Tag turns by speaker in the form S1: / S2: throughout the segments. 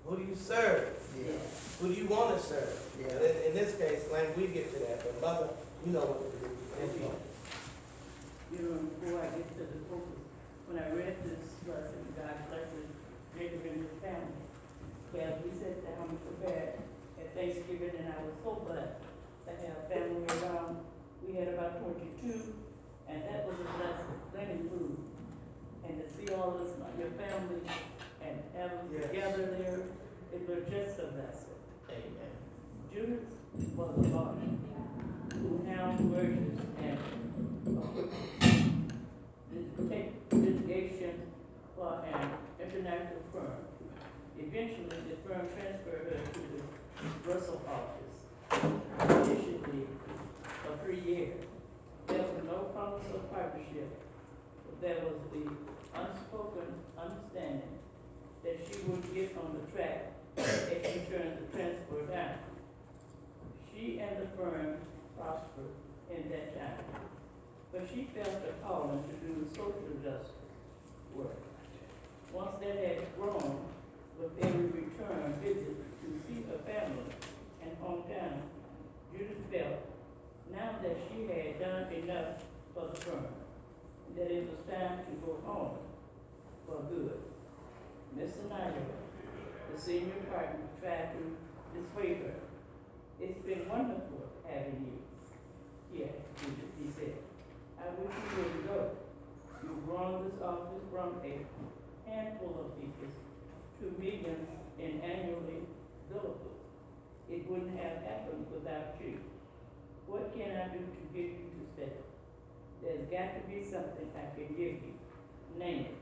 S1: Who do you serve?
S2: Yeah.
S1: Who do you want to serve?
S2: Yeah.
S1: And in this case, like we get to that, but mother, you know what to do. And you.
S3: You know, before I get to the focus, when I read this lesson, God blesses Jacob and his family. Well, we sat down and prepared at Thanksgiving, and I was so blessed to have family around. We had about 22, and that was a blessing, plenty of food. And to see all this, your family, and have them
S1: Yes.
S3: together there, it was just a blessing.
S1: Amen.
S3: Judas was a lawyer who held mergers and take litigation for an international firm. Eventually, the firm transferred her to the Russell office, initially for 3 years. There was no promise of partnership, but there was the unspoken understanding that she would get on the track if she turned the transfer down. She and the firm prospered in that time, but she felt a calling to do social justice work. Once that had grown, with every return visit to see her family and hometown, Judith felt now that she had done enough for the firm, that it was time to go home for good. Mr. Nigel, the senior partner, tried to dissuade her. It's been wonderful having you. Yeah, he said. I wish you would go. You've grown this office from a handful of people to millions in annually billable. It wouldn't have happened without you. What can I do to get you to stay? There's got to be something I can give you. Name it.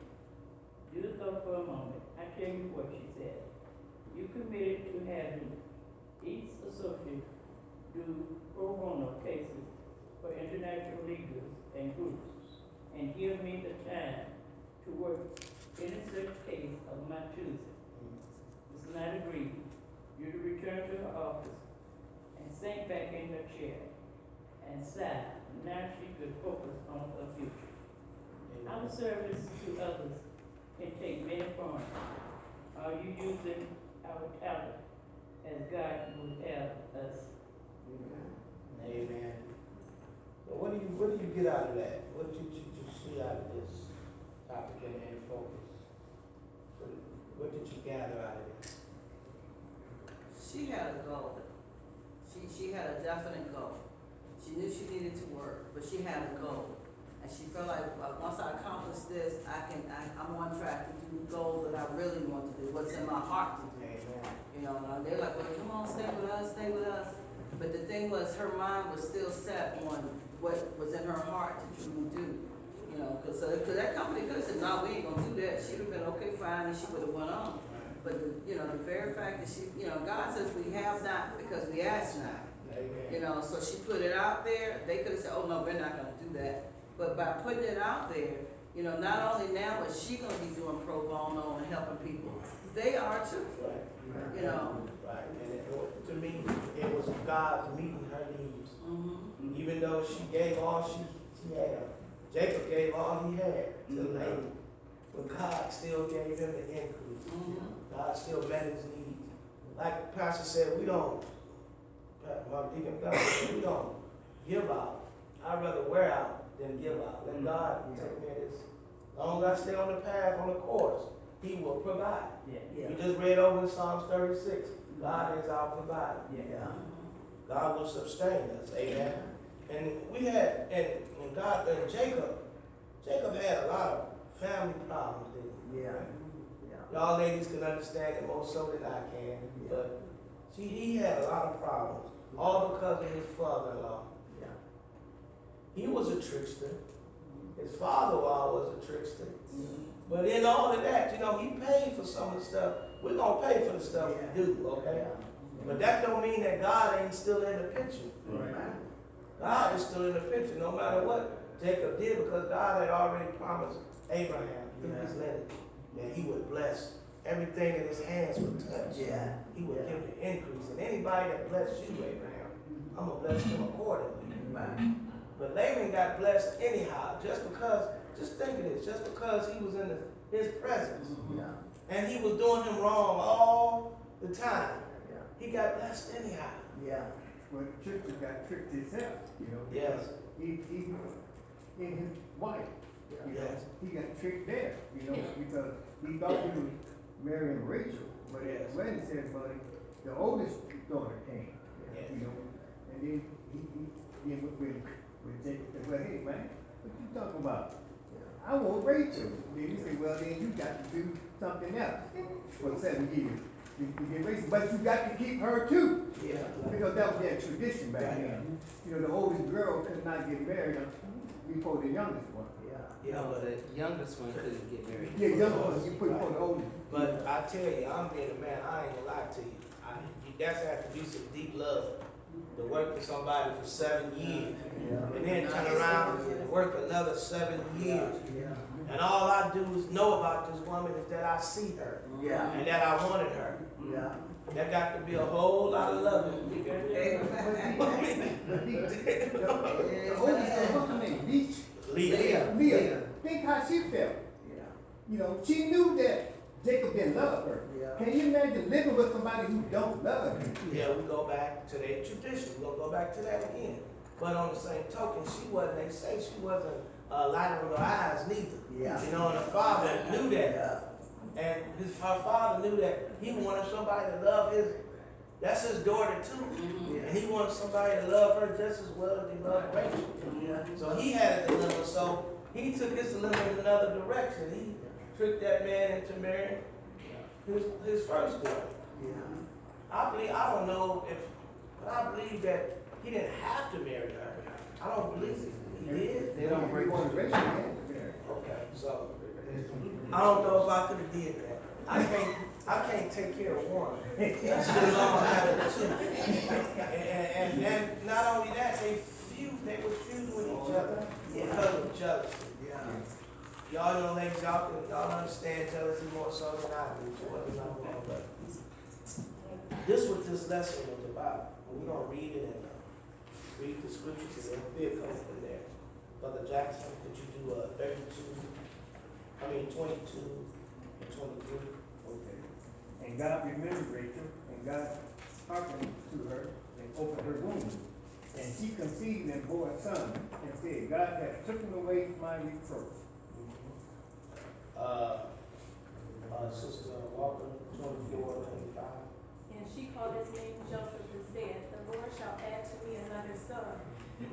S3: Judith thought for a moment. I tell you what she said. You committed to having each associate do pro bono cases for international leaders and groups, and give me the time to work any such case of my choosing. Ms. Knight agreed. Judy returned to her office and sank back in her chair and sighed. Now she could focus on her future. Our service to others can take many forms. Are you using our talent as God would have us?
S1: Amen. So what do you get out of that? What did you see out of this topic and focus? What did you gather out of it?
S2: She had a goal. She had a definite goal. She knew she needed to work, but she had a goal. And she felt like, once I accomplish this, I'm on track to do the goals that I really want to do, what's in my heart to do.
S1: Amen.
S2: You know, and they're like, well, come on, stay with us, stay with us. But the thing was, her mind was still set on what was in her heart to truly do. You know, because that company could have said, no, we ain't going to do that. She would have been, okay, fine, and she would have went on. But, the very fact that she, God says we have not because we ask not.
S1: Amen.
S2: So she put it out there. They could have said, oh, no, we're not going to do that. But by putting it out there, not only now is she going to be doing pro bono and helping people, they are too.
S1: Right. Right. And to me, it was God meeting her needs.
S2: Mm-hmm.
S1: Even though she gave all she had, Jacob gave all he had to Laban, but God still gave him the increase.
S2: Mm-hmm.
S1: God still met his needs. Like the pastor said, we don't give out. I'd rather wear out than give out. Let God take me this. As long as I stay on the path, on the course, he will provide.
S3: Yeah.
S1: We just read over in Psalms 36. God is our provider.
S3: Yeah.
S1: God will sustain us. Amen. And we had, and God, and Jacob had a lot of family problems, didn't he?
S2: Yeah.
S1: Y'all ladies can understand it more so than I can.
S2: Yeah.
S1: But see, he had a lot of problems, all because of his father-in-law.
S2: Yeah.
S1: He was a trickster. His father-in-law was a trickster.
S2: Mm-hmm.
S1: But in all of that, he paid for some of the stuff. We're going to pay for the stuff we do, okay? But that don't mean that God ain't still in the picture.
S2: Right.
S1: God is still in the picture, no matter what Jacob did, because God had already promised Abraham through his lineage that he would bless everything that his hands would touch.
S2: Yeah.
S1: He would give the increase. And anybody that blessed you, Abraham, I'm going to bless them accordingly.
S2: Right.
S1: But Laban got blessed anyhow, just think of this, just because he was in his presence.
S2: Yeah.
S1: And he was doing him wrong all the time.
S4: Yeah.
S1: He got blessed anyhow.
S4: Yeah. Well, Trixie got tricked himself, you know.
S1: Yes.
S4: He in his wife, you know,
S1: Yes.
S4: he got tricked there, you know, because he thought he was marrying Rachel, but
S1: Yes.
S4: when he said, buddy, the oldest daughter came,
S1: Yes.
S4: you know, and then he with Jacob said, well, hey man, what you talking about? I want Rachel. Then he said, well, then you got to do something else for 7 years. You get Rachel, but you got to keep her too.
S1: Yeah.
S4: Because that was their tradition back then. You know, the oldest girl could not get married before the youngest one.
S1: Yeah,
S5: No,
S1: but,
S5: the youngest one couldn't get married.
S4: Yeah, youngest one, you put before the oldest.
S1: but I tell you, I'm being a man, I ain't gonna lie to you. That's have to be some deep love. To work with somebody for 7 years. And then turn around and work another 7 years. And all I do is know about this woman is that I see her.
S4: Yeah.
S1: And that I wanted her.
S4: Yeah.
S1: There got to be a whole lot of loving.
S3: You got
S4: But the oldest girl, what's her name? Leach?
S1: Leah.
S4: Leah. Think how she felt. You know, she knew that Jacob didn't love her. Can you imagine living with somebody who don't love you?
S1: Yeah, we go back to their tradition. We're gonna go back to that again. But on the same token, she wasn't, they say she wasn't light on her eyes neither.
S4: Yeah.
S1: You know, and her father knew that. And her father knew that he wanted somebody to love that's his daughter too. And he wanted somebody to love her just as well as he loved Rachel. So he had a dilemma, so he took his dilemma in another direction. He tricked that man into marrying his first daughter. I don't know but I believe that he didn't have to marry her. I don't believe he did.
S5: They don't break
S4: One
S5: the
S4: Rachel,
S1: Okay, so I don't know if I could have did that. I can't take care of one. That's too long having two. And not only that, they were feuding with each other because of jealousy. Y'all know, ladies, y'all understand jealousy more so than I do. So what is not wrong, but this what this lesson was about. We're gonna read it and read the scriptures and then we'll come from there. Brother Jackson, could you do 22 and 23?
S4: Okay. And God remembered Rachel, and God hearkened to her and opened her womb. And she conceived and bore a son, and said, God hath taken away my reproach.
S1: Sister Walker, 24, 25.
S6: And she called his name Joseph and said, the Lord shall add to me another son.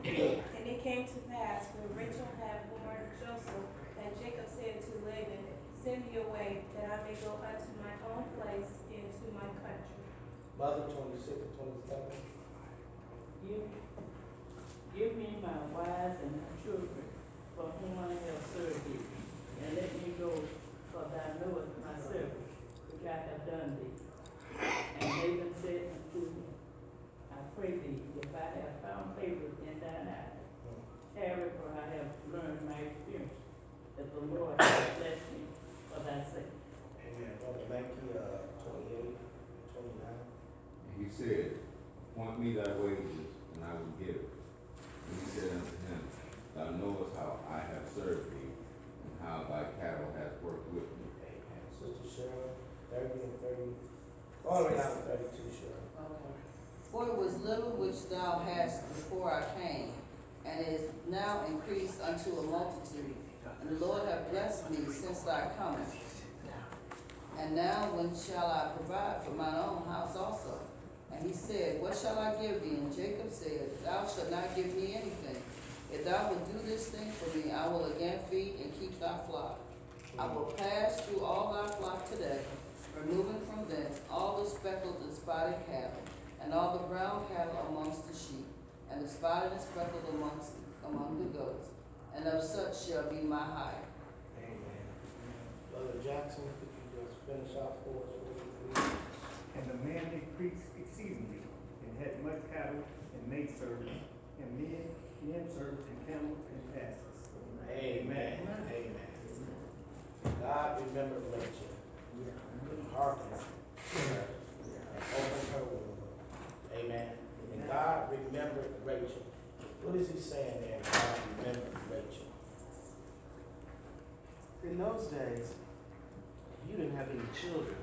S6: And it came to pass, when Rachel had born Joseph, that Jacob said to Laban, send me away, that I may go unto my own place and to my country.
S1: Mother, 26 and 27.
S3: Give me my wives and my children, for whom I have served thee, and let me go, for thou knowest my service, which I have done thee. And Laban said unto him, I pray thee, if I have found favor in thine eyes, tarry, for I have learned my experience, that the Lord has blessed me for thy sake.
S1: Amen. Brother Mankey, 28, 29.
S7: And he said, appoint me thy wages, and I will give it. And he said unto him, thou knowest how I have served thee, and how thy cattle hath worked with me.
S1: Amen. Sister Cheryl, 30 and 30. All the way down to 32, Cheryl.
S2: Okay. For it was little which thou hadst before I came, and it is now increased unto a multitude. And the Lord hath blessed me since thy coming. And now when shall I provide for mine own house also? And he said, what shall I give thee? And Jacob said, thou shalt not give me anything. If thou wilt do this thing for me, I will again feed and keep thy flock. I will pass through all thy flock today, removing from thence all the speckled and spotted cattle, and all the brown cattle amongst the sheep, and the spotted and speckled among the goats, and of such shall be my hire.
S1: Amen. Brother Jackson, could you just finish off for us? Please?
S4: And the man increased exceedingly, and had much cattle, and maidservants, and men servants, and camels, and asses.
S1: Amen. Amen. God remembered Rachel. Hearken her and open her womb. Amen. And God remembered Rachel. What is he saying there? God remembered Rachel.
S5: In those days, you didn't have any children.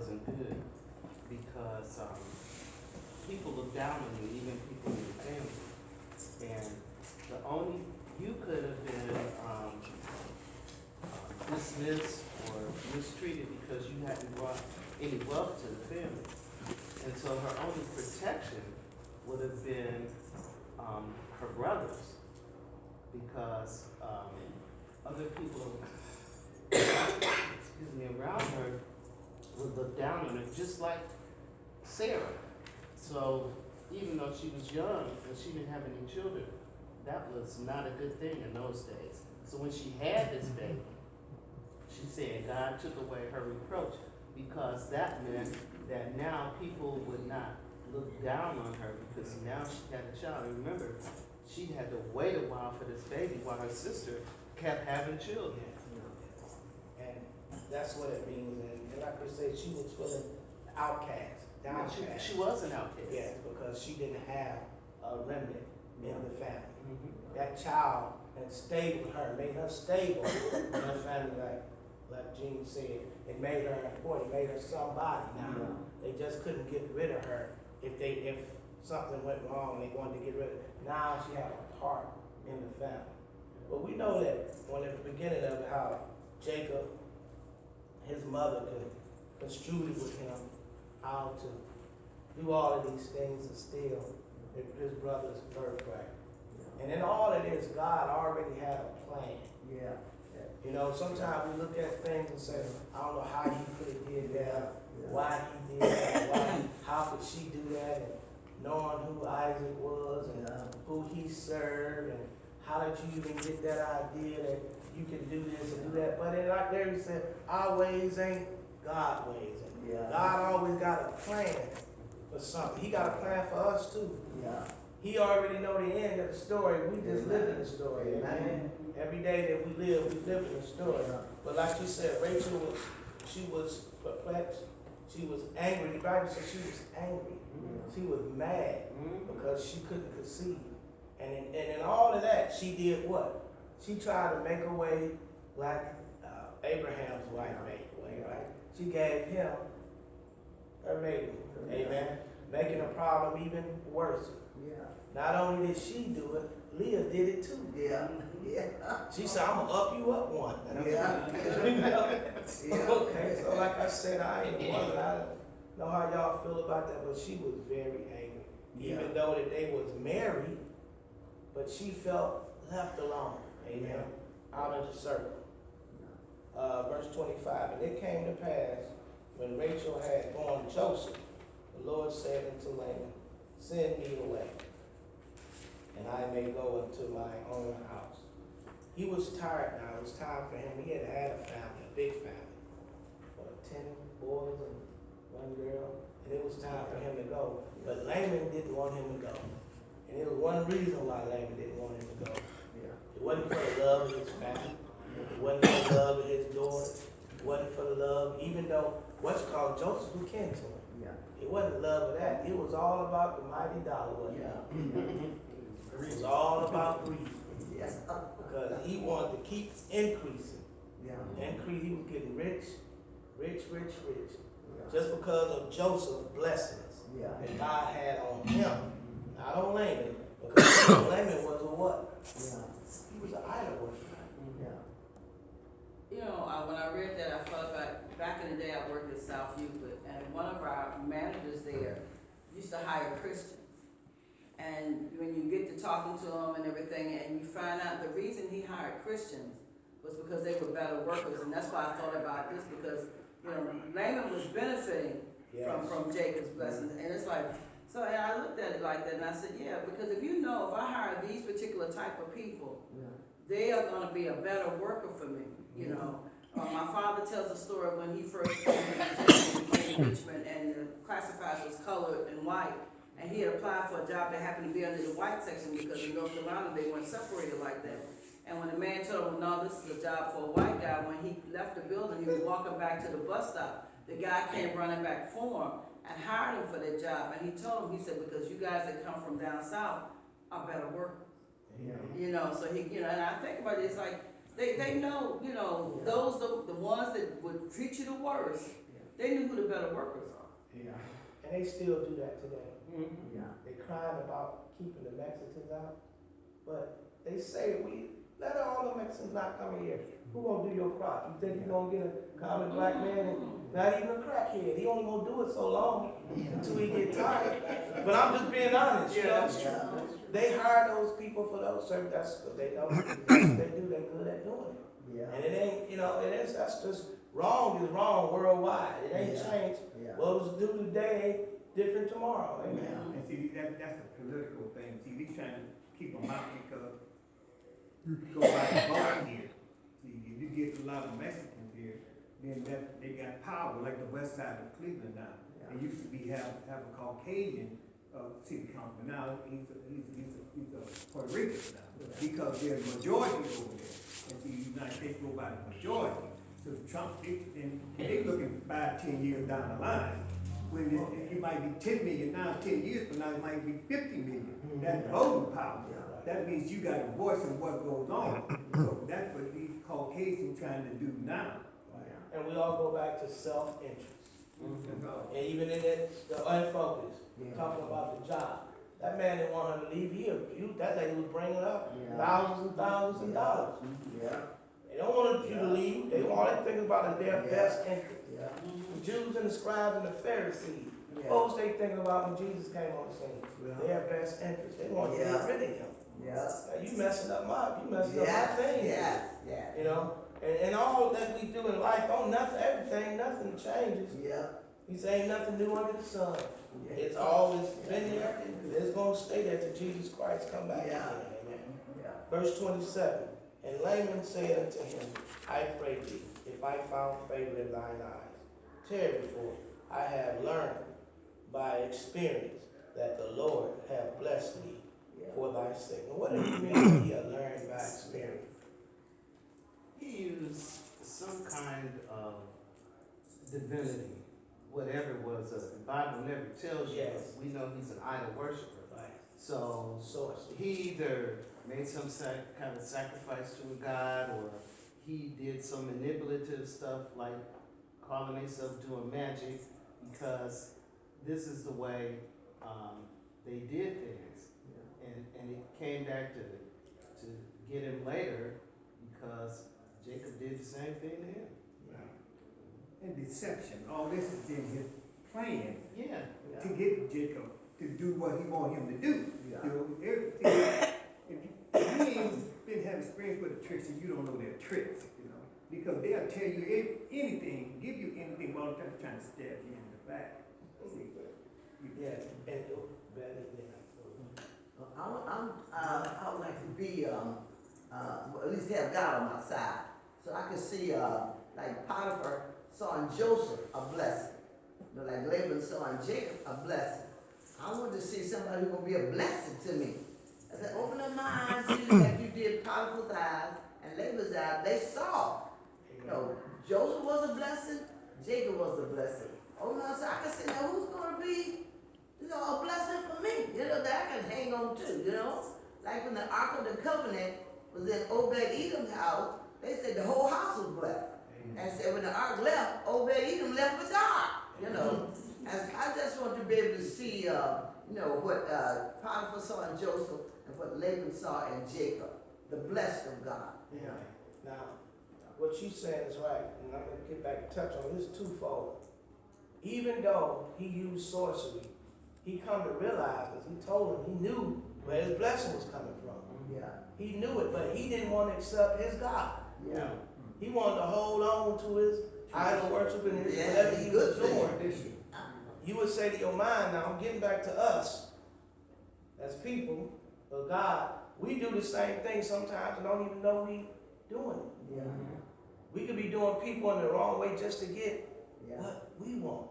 S5: wasn't good because people look down on you, even people in your family. And the only, you could have been dismissed or mistreated because you hadn't brought any wealth to the family. And so her only protection would have been her brothers, because other people, excuse me, around her would look down on her, just like Sarah. So even though she was young and she didn't have any children, that was not a good thing in those days. So when she had this baby, she said God took away her reproach, because that meant that now people would not look down on her, because now she had a child. And remember, she had to wait a while for this baby while her sister kept having children.
S1: And that's what it means. And like I said, she was feeling outcast, downcast.
S5: She was an outcast.
S1: Yes, because she didn't have a remnant in the family.
S5: Mhm.
S1: That child had stayed with her, made her stable in her family, like Jean said. It made her important, it made her somebody now. They just couldn't get rid of her if something went wrong and they wanted to get rid of her. Now she had a part in the family. But we know that when at the beginning of it, how Jacob, his mother, construed with him how to do all of these things and steal his brother's birthright. And in all of this, God already had a plan.
S4: Yeah.
S1: You know, sometimes we look at things and say, I don't know how he could have did that, why he did that, how could she do that, and knowing who Isaac was and who he served, and how did you even get that idea that you can do this and do that. But then like Larry said, our ways ain't God's ways. And God always got a plan for something. He got a plan for us too. He already know the end of the story. We just live in the story. Amen. Every day that we live in the story. But like you said, Rachel was perplexed. She was angry. The Bible says she was angry. She was mad because she couldn't conceive. And in all of that, she did what? She tried to make a way like Abraham's wife made a way, right? She gave him her baby. Amen. Making the problem even worse. Not only did she do it, Leah did it too. She said, I'm gonna up you up one. Okay, so like I said, I ain't a woman. I don't know how y'all feel about that, but she was very angry. Even though that they was married, but she felt left alone. Amen. Out of the circle. Verse 25, and it came to pass when Rachel had born Joseph, the Lord said unto Laban, send me away, and I may go into my own house. He was tired now. It was time for him. He had a family, a big family, 10 boys and 1 girl, and it was time for him to go. But Laban didn't want him to go. And there was one reason why Laban didn't want him to go. It wasn't for the love of his family. It wasn't for the love of his daughter. It wasn't for the love, even though what's called Joseph who came to him. It wasn't love of that. It was all about the mighty dollar, wasn't it? It was all about greed. Because he wanted to keep increasing. Increase, he was getting rich. Just because of Joseph's blessings that God had on him. Not on Laban. Because Laban was a what? He was an idol worshiper.
S2: You know, when I read that, I felt like back in the day I worked at South Euclid, and one of our managers there used to hire Christians. And when you get to talking to them and everything, and you find out the reason he hired Christians was because they were better workers, and that's why I thought about this, because you know Laban was benefiting from Jacob's blessings, and it's like, so and I looked at it like that, and I said, yeah, because if you know if I hire these particular type of people, they are going to be a better worker for me. You know, my father tells a story when he first came to Richmond, and the classified was colored and white, and he had applied for a job that happened to be under the white section because in North Carolina they weren't separated like that. And when the man told him, no, this is a job for a white guy, when he left the building, he was walking back to the bus stop. The guy came running back for him and hired him for that job. And he told him, he said, because you guys that come from down south are better workers. You know, so he, you know, and I think about it, it's like, they know, you know, those the ones that would treat you the worst, They knew who the better workers are.
S4: Yeah,
S1: And they still do that today.
S3: Mhm.
S4: yeah.
S1: They crying about keeping the Mexicans out, but they say we let all the Mexicans not come here. Who gonna do your crop? You think you gonna get a common black man and not even a crackhead? He only gonna do it so long until he get tired. But I'm just being honest, you know.
S2: Yeah.
S1: They hire those people for those services. That's what they know. That's what they do. They're good at doing it.
S8: Yeah,
S1: And it ain't, you know, that's just wrong is wrong worldwide. It ain't
S8: Yeah.
S1: changed.
S8: yeah.
S1: What was due today ain't different tomorrow. Amen.
S8: Yeah.
S4: And see, that's a political thing. See, we trying to keep them out because you go by the vote here. See, if you get a lot of Mexicans here, then they got power, like the west side of Cleveland now.
S8: Yeah.
S4: They used to have a Caucasian, city councilman. Now he's a Puerto Rican now, because there's a majority over there. And see, the United States go by the majority. So Trump, they looking 5-10 years down the line. When it might be 10 million now, 10 years from now, it might be 50 million. That's voting power. That means you got a voice in what goes on. So that's what these Caucasians trying to do now.
S1: And we all go back to self-interest.
S4: That's all.
S1: And even in it, the unfocused,
S8: Yeah.
S1: talking about the job. That man didn't want her to leave here. That lady was bringing up
S8: Yeah.
S1: thousands and thousands of dollars.
S8: Yeah,
S1: They don't want you to leave. They all they think about is their
S8: Yeah.
S1: best interest.
S8: yeah,
S1: The Jews and the scribes and the Pharisees.
S8: Yeah.
S1: What was they thinking about when Jesus came on the scene? Their best interest. They want to
S8: Yeah.
S1: get rid of him.
S8: yeah.
S1: Now, you messing up my
S8: Yes,
S1: thing.
S8: yes, yes.
S1: You know, and all that we do in life, nothing changes.
S8: Yeah,
S1: He said ain't nothing new under the sun.
S8: yeah.
S1: It's always been there. It's gonna stay there till Jesus Christ come back
S8: Yeah.
S1: again. Amen.
S8: Yeah.
S1: Verse 27. And Laman said unto him, I pray thee, if I found favor in thine eyes, tarry before I have learned by experience that the Lord hath blessed me for thy sake. And what do you mean that he had learned by experience?
S5: He used some kind of divinity, whatever it was. The Bible never tells you.
S1: Yes.
S5: We know he's an idol worshiper.
S1: Right.
S5: So
S1: Source.
S5: he either made some kind of sacrifice to a god, or he did some manipulative stuff like calling himself doing magic, because this is the way they did things. And it came back to get him later, because Jacob did the same thing to him.
S4: And deception, all this is in his plan
S5: Yeah.
S4: to get Jacob to do what he want him to do.
S8: Yeah.
S4: You know, everything, if you ain't been having experience with the tricks, and you don't know their tricks, you know, because they'll tell you anything, give you anything, while they're trying to stab you in the back. See,
S1: Yeah, and better than
S8: I would like to be, well, at least have God on my side. So I can see, like Potiphar saw in Joseph a blessing. But like Laban saw in Jacob a blessing. I want to see somebody who's going to be a blessing to me. I said, open up my eyes, Jesus, like you did Potiphar's eyes and Laban's eyes. They saw. You know, Joseph was a blessing, Jacob was a blessing. Oh no, so I can say, now who's going to be, you know, a blessing for me? You know, that I can hang on to, you know? Like when the Ark of the Covenant was in Obed-Edom's house, they said the whole house was blessed. And said when the Ark left, Obed-Edom left with the Ark, you know? And I just want to be able to see, you know, what Potiphar saw in Joseph and what Laban saw in Jacob, the blessed of God.
S1: Yeah. Now, what you saying is right, and I'm gonna get back and touch on this twofold. Even though he used sorcery, he come to realize, because he told him, he knew where his blessing was coming from.
S8: Yeah,
S1: He knew it, but he didn't want to accept his God.
S8: yeah.
S1: He wanted to hold on to his idol worship and his whatever he was doing. You would say to your mind, now I'm getting back to us as people of God, we do the same thing sometimes and don't even know we doing it.
S8: Yeah,
S1: We could be doing people in the wrong way just to get
S8: yeah.
S1: what we want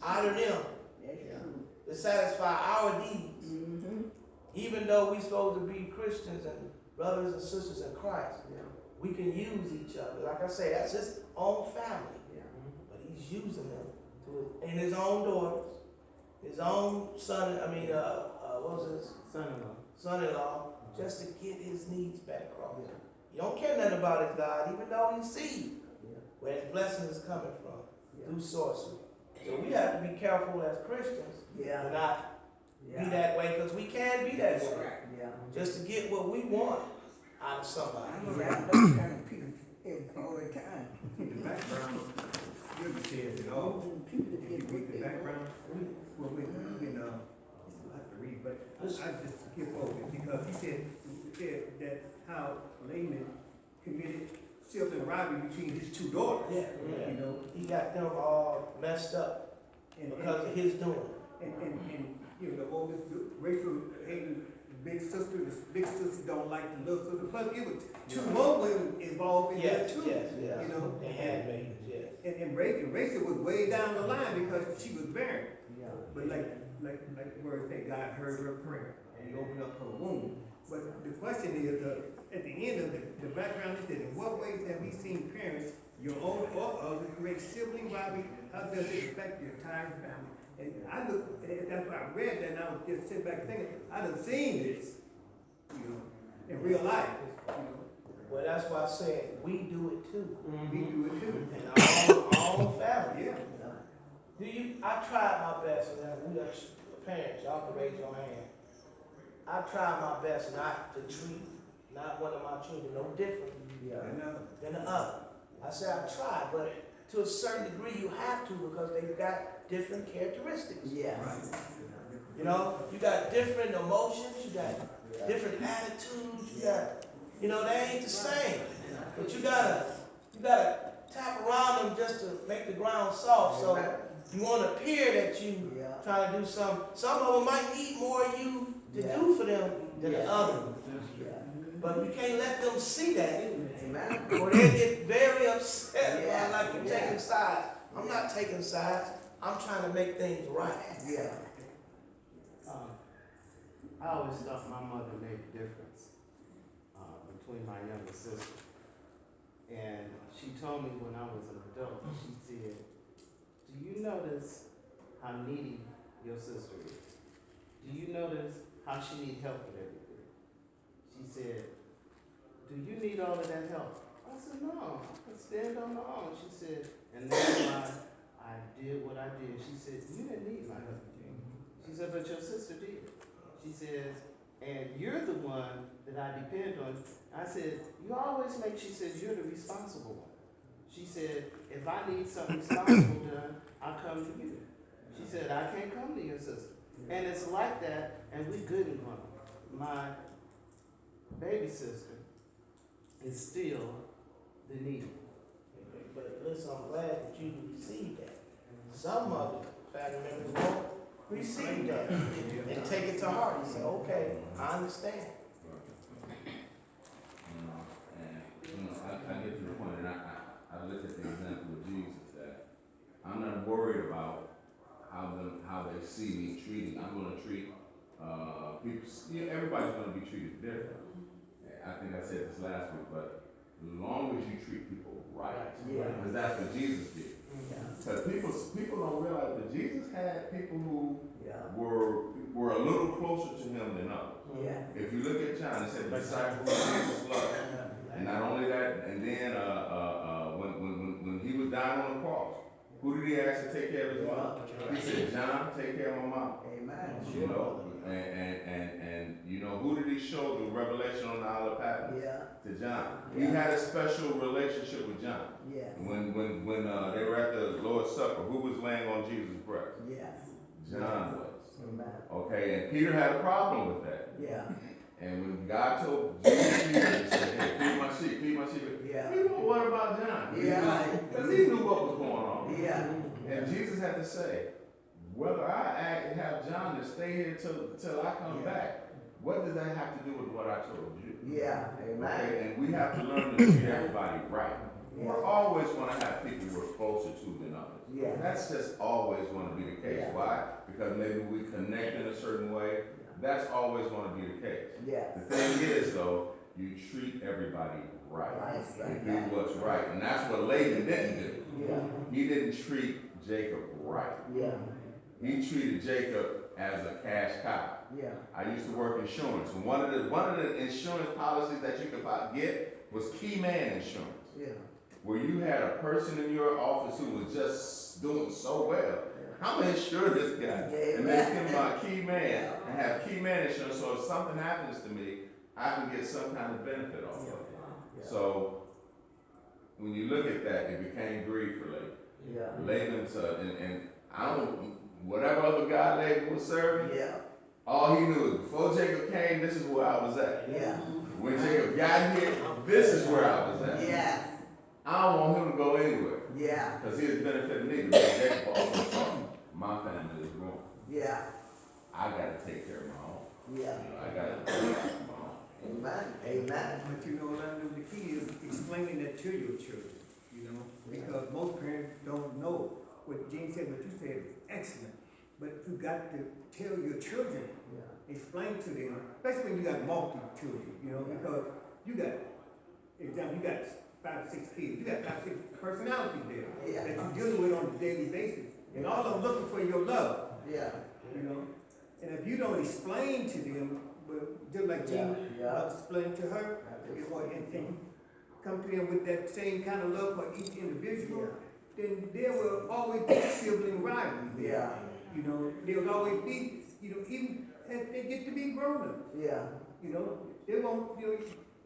S1: out of them,
S8: That's true.
S1: to satisfy our needs.
S8: Mm-hmm.
S1: Even though we're supposed to be Christians and brothers and sisters in Christ,
S8: Yeah,
S1: we can use each other. Like I say, that's his own family.
S8: yeah.
S1: But he's using them and his own daughters, his own son, what was his
S5: Son-in-law.
S1: son-in-law, just to get his needs back across. He don't care nothing about his God, even though he sees
S8: Yeah.
S1: where his blessings is coming from. through sorcery. So we have to be careful as Christians to
S8: Yeah,
S1: not be
S8: yeah,
S1: that way, because we can be that way.
S8: yeah.
S1: Just to get what we want out of somebody.
S9: I'm around those kind of people all the time.
S4: The background, really says it all.
S9: People
S4: If you
S9: get
S4: read the
S9: what they
S4: background, well, I have to read, but I just skip over it because he said that how Laman committed sibling rivalry between his two daughters.
S1: Yeah.
S4: You know,
S1: He got them all messed up
S4: and
S1: because of his doing.
S4: and you know, the oldest Rachel hated the big sister, the big sister don't like the little sister. Plus, it was two more women involved in that
S1: Yes,
S4: too.
S1: yes, yes.
S4: You know,
S1: They had babies, yes.
S4: and Rachel was way down the line because she was barren.
S8: Yeah.
S4: But like the word say, God heard her prayer and he opened up her womb. But the question is, at the end of the background, it said, in what ways have we seen parents, your own or others, create sibling rivalry? How does it affect your entire family? And I look, that's why I read that, and I was just sitting back thinking, I done seen this, you know, in real life, you know.
S1: Well, that's why I said, we do it too.
S4: We do it too.
S1: And all family.
S4: Yeah.
S1: I tried my best, and we are parents, y'all can raise your hand. I tried my best not to treat not one of my children no different
S8: Yeah.
S1: than the other. I said I tried, but to a certain degree you have to, because they've got different characteristics.
S8: Yeah.
S1: You know, you got different emotions, you got different attitudes, you got, they ain't the same. But you gotta tap around them just to make the ground soft. So you want to appear that you trying to do something. Some of them might need more of you to do for them than the other. But you can't let them see that,
S8: Amen.
S1: or they get very upset.
S8: Yeah.
S1: Like you're taking sides. I'm not taking sides. I'm trying to make things right.
S8: Yeah.
S5: I always thought my mother made a difference between my younger sister. And she told me when I was an adult, she said, do you notice how needy your sister is? Do you notice how she needs help with everything? She said, do you need all of that help? I said, no, I can stand on my own. She said, and that's why I did what I did. She said, you didn't need my help. She said, but your sister did. She says, and you're the one that I depend on. I said, you always make, she said, you're the responsible one. She said, if I need something responsible done, I'll come to you. She said, I can't come to your sister. And it's like that, and we good and grown. My baby sister is still the needy.
S1: But listen, I'm glad that you received that. Some of the family members won't receive that and take it to heart and say, okay, I understand.
S7: I get to the point, and I look at the example of Jesus, that I'm not worried about how they see me treating. I'm going to treat people. Everybody's going to be treated different. I think I said this last week, but as long as you treat people right, because that's what Jesus did. Because people don't realize that Jesus had people who were a little closer to him than others. If you look at John, it said the disciples who Jesus loved. And not only that, and then when he was dying on the cross, who did he ask to take care of his mother? He said, John, take care of my mom.
S8: Amen.
S7: You know, and you know, who did he show the revelation on the Isle of Patmos? To John. He had a special relationship with John. When they were at the Lord's Supper, who was laying on Jesus' breast? John was. Okay, and Peter had a problem with that. And when God told Jesus, he said, hey, feed my sheep, feed my sheep. What about John? Because he knew what was going on. And Jesus had to say, whether I have John to stay here till I come back, what does that have to do with what I told you? Okay, and we have to learn to treat everybody right. We're always going to have people we're closer to than others. That's just always going to be the case. Why? Because maybe we connect in a certain way. That's always going to be the case. The thing is, though, you treat everybody right. You do what's right. And that's what Laban didn't do. He didn't treat Jacob right. He treated Jacob as a cash cow. I used to work insurance. And one of the insurance policies that you could get was key man insurance. where you had a person in your office who was just doing so well, I'm gonna insure this guy and make him my key man and have key man insurance, so if something happens to me, I can get some kind of benefit off of it. So, when you look at that, it became greed for Laban.
S8: Yeah.
S7: Laban's, and I don't, whatever other God Laban was serving,
S8: Yeah.
S7: all he knew is before Jacob came, this is where I was at.
S8: Yeah.
S7: When Jacob got here, this is where I was at.
S8: Yes.
S7: I don't want him to go anywhere,
S8: Yeah.
S7: because he was benefiting me, because Jacob also saw my family is growing.
S8: Yeah.
S7: I gotta take care of my own.
S8: Yeah.
S7: I gotta take care of my own.
S8: Amen. Amen.
S4: But you know, Orlando, the key is explaining that to your children, you know, because most parents don't know what Gene said, what you said is excellent. But you got to tell your children, explain to them, especially when you got multi-children, you know, because you got, example, you got 5 or 6 kids, you got 5 or 6 personalities there that you're dealing with on a daily basis. And all of them looking for your love,
S8: Yeah.
S4: you know. And if you don't explain to them, but just like Gene explained to her, and you come to them with that same kind of love for each individual, then there will always be sibling rivalry there.
S8: Yeah.
S4: You know, there will always be, you know, even as they get to be grown up,
S8: Yeah.
S4: you know, they won't, you know,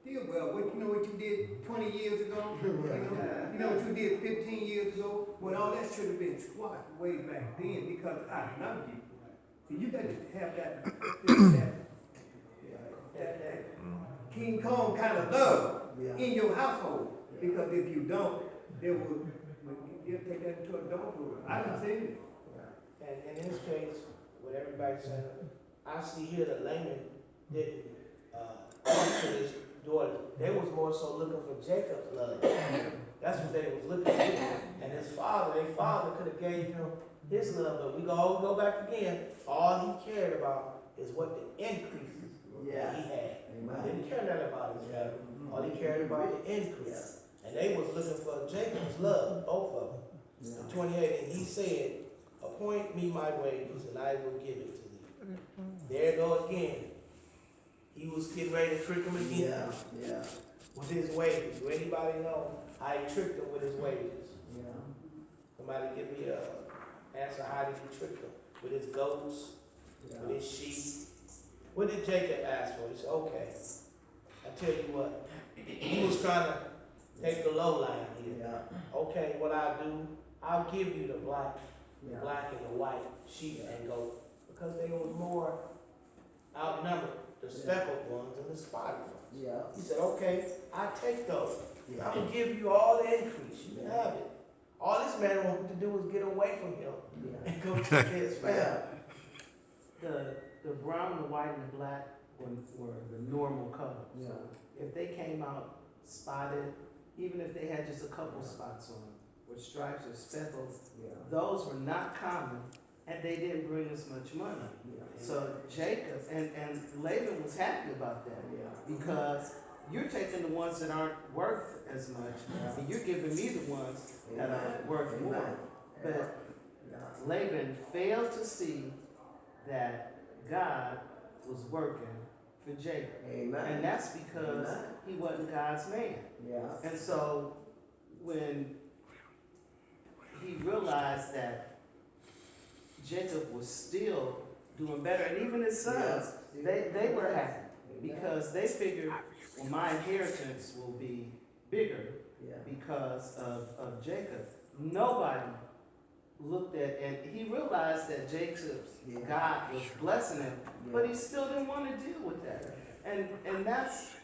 S4: deal well. What you know what you did 20 years ago? You know what you did 15 years ago? Well, all that should have been squashed way back then because I love you. So you got to have that King Kong kind of love in your household. Because if you don't, they will they'll take that into adulthood. I done seen it.
S1: And in this case, what everybody's saying, I see here that Laban didn't come to his daughter. They was more so looking for Jacob's love. That's what they was looking for. And their father could have gave him his love, but we go back again. All he cared about is what the increases that he had. He didn't care nothing about his family. All he cared about the increase. And they was looking for Jacob's love, both of them. In 28, and he said, appoint me my wages, and I will give it to thee. There you go again. He was getting ready to trick him again with his wages. Do anybody know how he tricked him with his wages? Somebody give me a answer. How did he trick him? With his goats, with his sheep. What did Jacob ask for? He said, okay, I tell you what. He was trying to take the low line here. Okay, what I'll do, I'll give you the black and the white sheep and goat, because they were more outnumbered, the speckled ones and the spotted ones. He said, okay, I'll take those. I'm going to give you all the increase. You can have it. All this man wanted to do was get away from him and go take care of his family.
S5: The brown, the white, and the black were the normal colors. If they came out spotted, even if they had just a couple spots on them, with stripes or speckles, those were not common, and they didn't bring as much money. So Jacob and Laban was happy about that, because you're taking the ones that aren't worth as much, and you're giving me the ones that are worth more. But Laban failed to see that God was working for Jacob. And that's because he wasn't God's man. And so when he realized that Jacob was still doing better, and even his sons, they were happy, because they figured, well, my inheritance will be bigger because of Jacob. Nobody looked at, and he realized that Jacob's God was blessing him, but he still didn't want to deal with that. And that's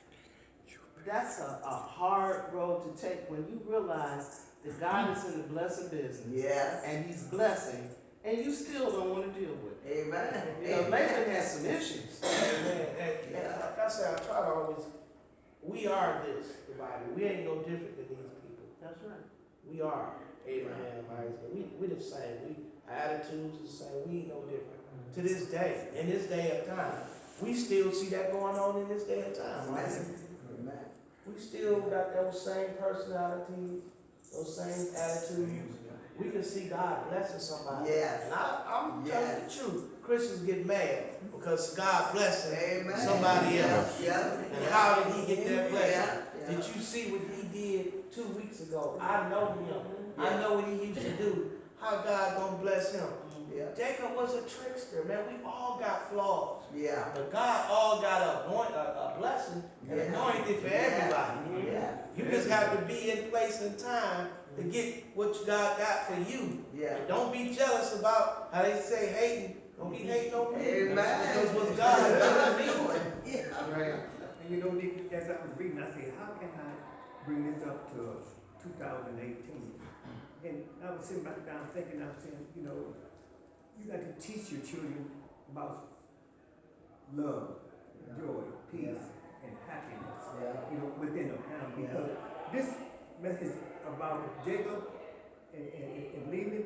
S5: a hard road to take when you realize that God is in the blessing business, and he's blessing, and you still don't want to deal with it. You know, Laban has some issues.
S1: And like I said, I try to always, we are this, the Bible. We ain't no different than these people.
S5: That's right.
S1: We are Abraham, Isaac. We the same. Our attitudes the same. We ain't no different. To this day, in this day of time, we still see that going on in this day of time, right? We still got those same personalities, those same attitudes. We can see God blessing somebody. And I'm telling you the truth. Christians get mad because God blessing somebody else. And how did he get that blessing? Did you see what he did 2 weeks ago. I know him. I know what he used to do. How God gonna bless him.
S8: Yeah,
S1: Jacob was a trickster, man. We all got flaws.
S8: yeah,
S1: But God all got a blessing and
S8: Yeah.
S1: anointing for everybody.
S8: yeah,
S1: You just have to be in place and time to get what God got for you.
S8: yeah.
S1: And don't be jealous about how they say hating. Don't be hating on me.
S8: Amen.
S1: Because what God done to me.
S8: Yeah.
S4: Right. And you know, Deacon, as I was reading, I said, how can I bring this up to 2018? And I was sitting back down thinking, I was saying, you know, you got to teach your children about love, joy, peace, and happiness,
S8: Yeah.
S4: you know, within a family. Because this message about Jacob and Laban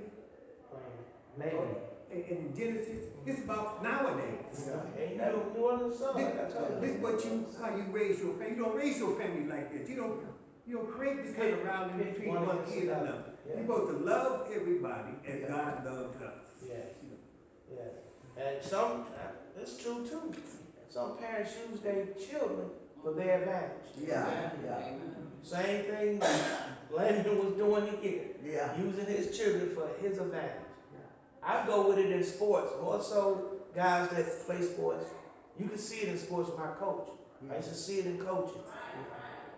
S4: in Genesis, it's about nowadays.
S1: Ain't no new under the sun.
S4: This,
S1: like I told you.
S4: this is what how you raise your family. You don't raise your family like this. You don't create this kind of round in
S1: Pick
S4: between
S1: one
S4: one
S1: against
S4: kid and
S1: another.
S4: another.
S1: Yeah.
S4: You're supposed to love everybody as
S1: Yeah.
S4: God loves us.
S1: Yes. Yes. And some, it's true too. Some parents use their children for their advantage.
S8: Yeah, yeah,
S1: Same thing Landon was doing here,
S8: yeah.
S1: using his children for his advantage. I go with it in sports, more so guys that play sports. You can see it in sports with my coach. I used to see it in coaching.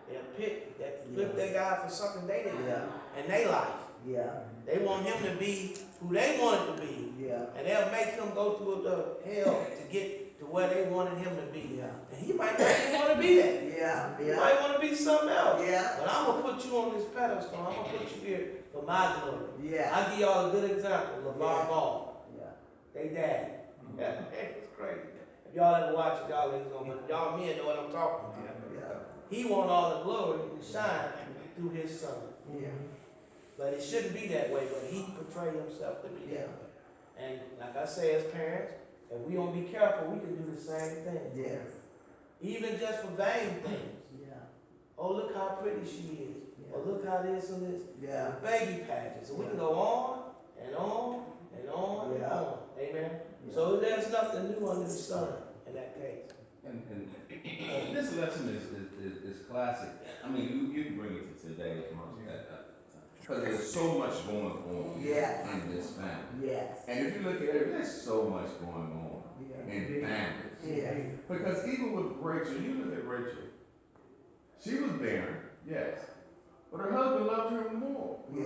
S1: They'll pick that guy for something they didn't do
S8: Yeah.
S1: in their life.
S8: Yeah,
S1: They want him to be who they wanted to be.
S8: yeah,
S1: And they'll make him go through the hell to get to where they wanted him to be.
S8: yeah,
S1: And he might not even want to be that.
S8: yeah,
S1: He
S8: yeah,
S1: might want to be something else.
S8: yeah,
S1: But I'm going to put you on this pedestal. I'm going to put you here for my glory.
S8: yeah,
S1: I'll give y'all a good example. LeVar
S8: Yeah.
S1: Ball.
S8: yeah.
S1: They daddy. It's crazy. If y'all ever watch it, y'all ain't gonna, but y'all men know what I'm talking about. He want all the glory to shine through his son.
S8: Yeah.
S1: But it shouldn't be that way, but he portrayed himself to be
S8: Yeah.
S1: that way. And like I say, as parents, if we don't be careful, we can do the same thing.
S8: Yes.
S1: Even just for vain things.
S8: Yeah.
S1: Oh, look how pretty she is.
S8: Yeah.
S1: Or look how this and this.
S8: Yeah.
S1: Baby patches. So we can go on and on and on and
S8: Yeah.
S1: on. Amen.
S8: Yeah.
S1: So there's nothing new under the sun in that case.
S7: And this lesson is classic. I mean, you can bring it to today as much because there's so much going on
S8: Yes.
S7: in this family.
S8: Yes.
S7: And if you look at it, there's so much going on
S8: Yeah.
S7: in families.
S8: Yeah.
S7: Because even with Rachel, you look at Rachel, she was barren, yes, but her husband loved her more.
S8: Yeah.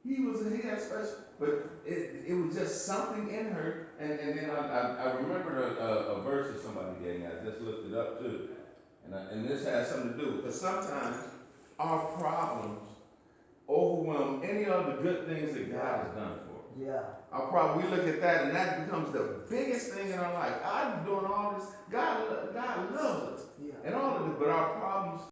S7: He had special, but it was just something in her. And then I remembered a verse that somebody gave me. I just looked it up too. And this has something to do, because sometimes our problems overwhelm any of the good things that God has done for us.
S8: Yeah.
S7: Our problem, we look at that and that becomes the biggest thing in our life. I'm doing all this. God